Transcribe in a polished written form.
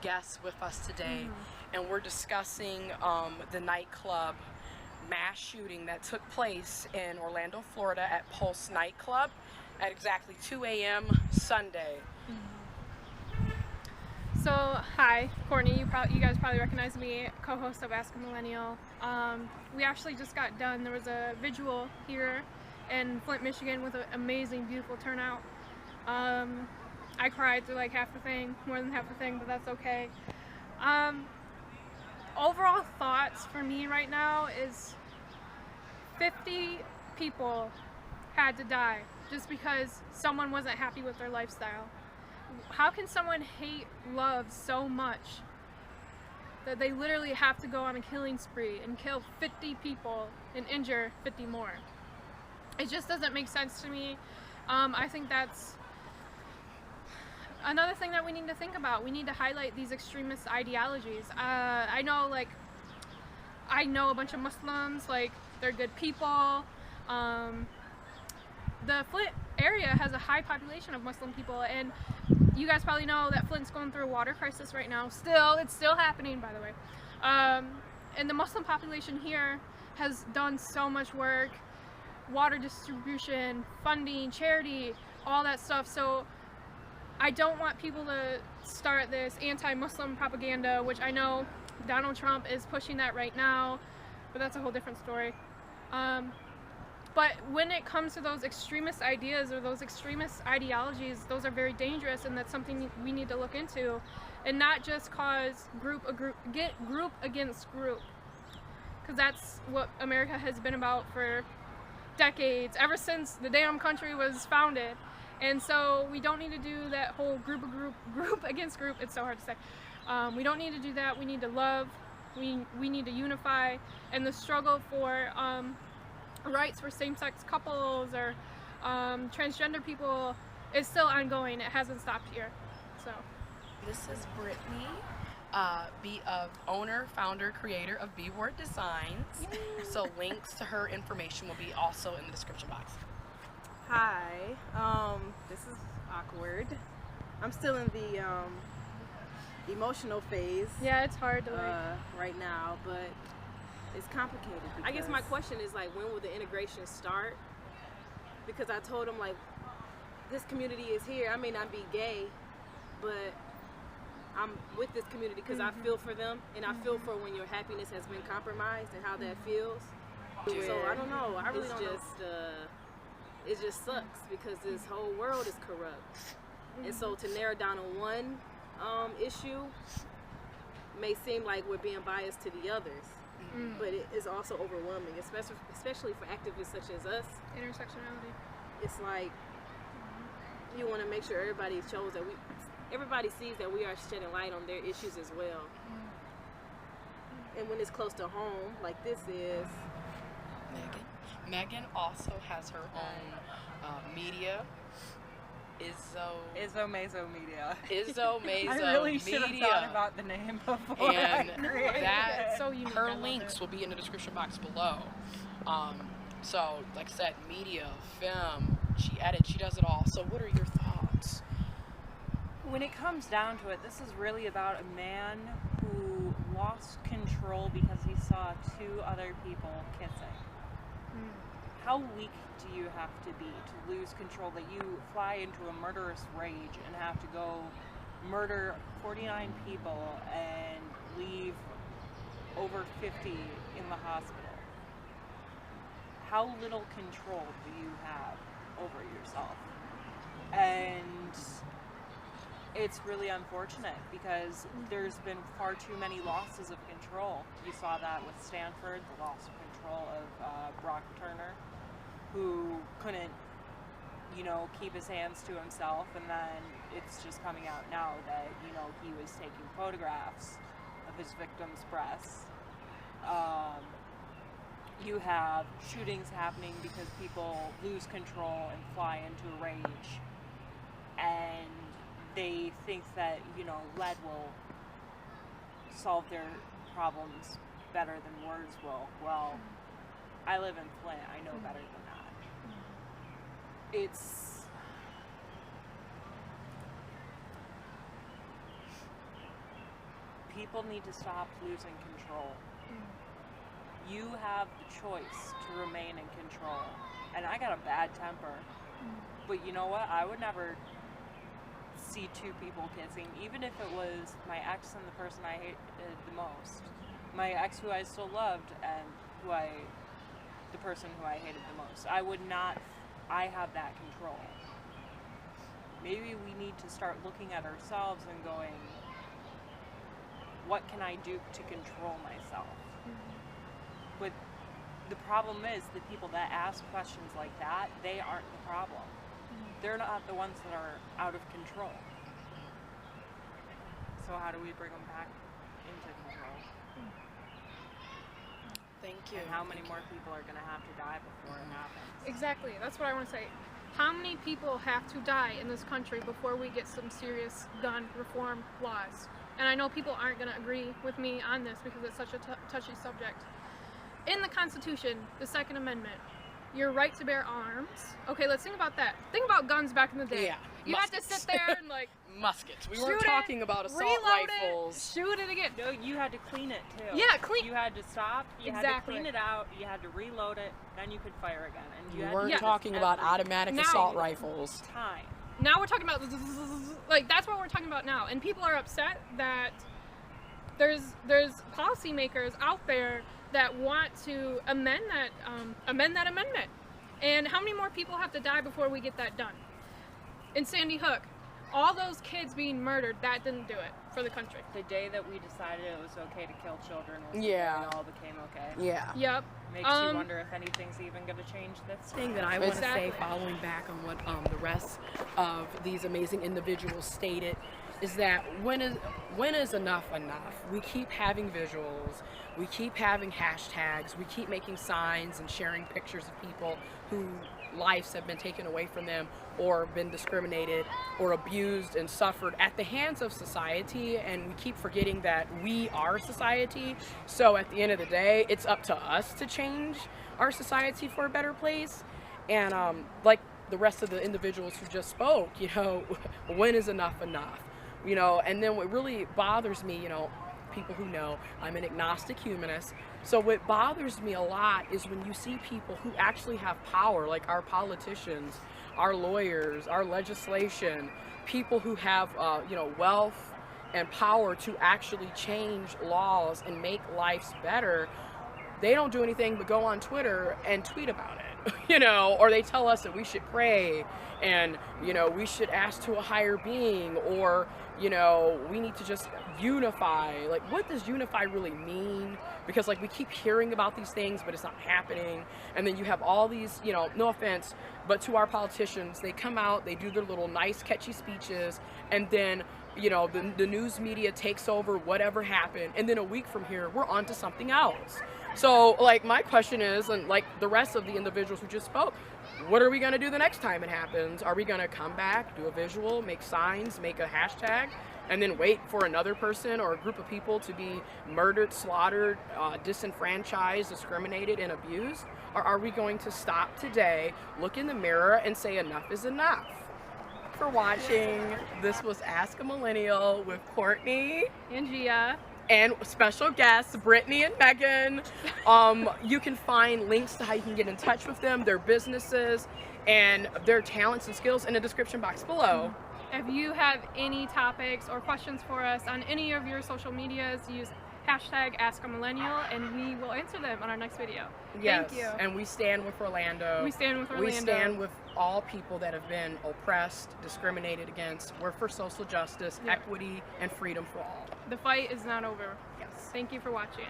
guest with us today, and we're discussing the nightclub mass shooting that took place in Orlando, Florida at Pulse nightclub at exactly 2 a.m. Sunday. So, hi, Courtney. You guys probably recognize me, co-host of AskAMillennial. We actually just got done. There was a visual here in Flint, Michigan with an amazing, beautiful turnout. I cried through like half the thing, more than half the thing, but that's okay. Overall thoughts for me right now is 50 people had to die just because someone wasn't happy with their lifestyle. How can someone hate love so much that they literally have to go on a killing spree and kill 50 people and injure 50 more? It just doesn't make sense to me. I think that's another thing that we need to think about. We need to highlight these extremist ideologies. I know a bunch of Muslims, like, they're good people. The Flint area has a high population of Muslim people, and you guys probably know that Flint's going through a water crisis right now. It's still happening, by the way. And the Muslim population here has done so much work, water distribution, funding, charity, all that stuff. So I don't want people to start this anti-Muslim propaganda, which I know Donald Trump is pushing that right now, but that's a whole different story. But when it comes to those extremist ideas or those extremist ideologies, those are very dangerous, and that's something we need to look into, and not just cause group against group, because that's what America has been about for decades, ever since the damn country was founded. And so we don't need to do that whole group against group. It's so hard to say. We don't need to do that. We need to love. We need to unify, and the struggle for rights for same-sex couples or transgender people is still ongoing. It hasn't stopped here. So This is Brittni, owner, founder, creator of BWard Designs. Yay. So links to her information will be also in the description box. Hi, this is awkward. I'm still in the emotional phase. yeah, it's hard to right now, but it's complicated. I guess my question is, like, when will the integration start? Because I told them, like, this community is here. I may not be gay, but I'm with this community because I feel for them, and I feel for when your happiness has been compromised and how that feels. So I don't know. I really don't know. It just sucks because this whole world is corrupt. And so to narrow down on one issue may seem like we're being biased to the others, but it is also overwhelming, especially for activists such as us. intersectionality. It's like you want to make sure everybody sees that we are shedding light on their issues as well. And when it's close to home, like this is. Megan also has her own media. Meso Media. Meso I really should have Media. thought about the name before And I created that it. So unique. her I love links it. will be in the description box below. So like I said, media, film, she edits, she does it all. So what are your thoughts? When it comes down to it, this is really about a man who lost control because he saw two other people kissing. How weak do you have to be to lose control, that you fly into a murderous rage and have to go murder 49 people and leave over 50 in the hospital? How little control do you have over yourself? And it's really unfortunate because there's been far too many losses of control. You saw that with Stanford, the loss of control of Brock Turner, who couldn't, keep his hands to himself, and then it's just coming out now that, he was taking photographs of his victims' breasts. You have shootings happening because people lose control and fly into a rage, and they think that, lead will solve their problems better than words will. Well, I live in Flint, I know better than that. people need to stop losing control. You have the choice to remain in control. And I got a bad temper. But you know what? I would never see two people kissing, even if it was my ex and the person I hated the most. My ex who I still loved and the person who I hated the most. I have that control. Maybe we need to start looking at ourselves and going, what can I do to control myself? But the problem is the people that ask questions like that, they aren't the problem. They're not the ones that are out of control. So how do we bring them back into control? Thank you. And how many more people are going to have to die before it happens? Exactly. That's what I want to say. How many people have to die in this country before we get some serious gun reform laws? And I know people aren't going to agree with me on this because it's such a touchy subject. In the Constitution, the Second Amendment, your right to bear arms. Okay, let's think about that. Think about guns back in the day. Yeah, you had to sit there and like muskets. We shoot weren't it, talking about assault reload rifles. It, shoot it again. No, you had to clean it too. Yeah, clean. You had to stop. You had Exactly. to clean it out. You had to reload it. Then you could fire again. And you We had weren't to do talking this about every automatic Now- assault rifles. time. Now we're talking about like that's what we're talking about now, and people are upset that there's policymakers out there that want to amend that amendment. And how many more people have to die before we get that done? In Sandy Hook, all those kids being murdered, that didn't do it for the country. The day that we decided it was okay to kill children was the Yeah. day it all became okay. Yeah. Yep. Makes you wonder if anything's even going to change this. Thing that I want to Exactly. say, following back on what the rest of these amazing individuals stated, is that when is enough enough? We keep having visuals, we keep having hashtags, we keep making signs and sharing pictures of people whose lives have been taken away from them or been discriminated or abused and suffered at the hands of society, and we keep forgetting that we are society. So at the end of the day, it's up to us to change our society for a better place. And like the rest of the individuals who just spoke, you know, when is enough enough? You know, and then what really bothers me, you know, people who know I'm an agnostic humanist, so what bothers me a lot is when you see people who actually have power, like our politicians, our lawyers, our legislation, people who have you know, wealth and power to actually change laws and make lives better. They don't do anything but go on Twitter and tweet about it, you know, or they tell us that we should pray and, you know, we should ask to a higher being, or, you know, we need to just unify. Like, what does unify really mean? Because, like, we keep hearing about these things, but it's not happening. And then you have all these, you know, no offense, but to our politicians, they come out, they do their little nice, catchy speeches, and then, you know, the news media takes over whatever happened, and then a week from here, we're on to something else. So, like, my question is, and like the rest of the individuals who just spoke, what are we going to do the next time it happens? Are we going to come back, do a visual, make signs, make a hashtag, and then wait for another person or a group of people to be murdered, slaughtered, disenfranchised, discriminated, and abused? Or are we going to stop today, look in the mirror, and say enough is enough? For watching. This was Ask a Millennial with Courtney And Gia. and special guests Brittni and Megan. You can find links to how you can get in touch with them, their businesses, and their talents and skills in the description box below. If you have any topics or questions for us on any of your social medias, use hashtag AskAMillennial and we will answer them on our next video. Yes, Thank you. and we stand with Orlando. We stand with Orlando. We stand with all people that have been oppressed, discriminated against. We're for social justice, Yep. equity, and freedom for all. The fight is not over. Yes. Thank you for watching.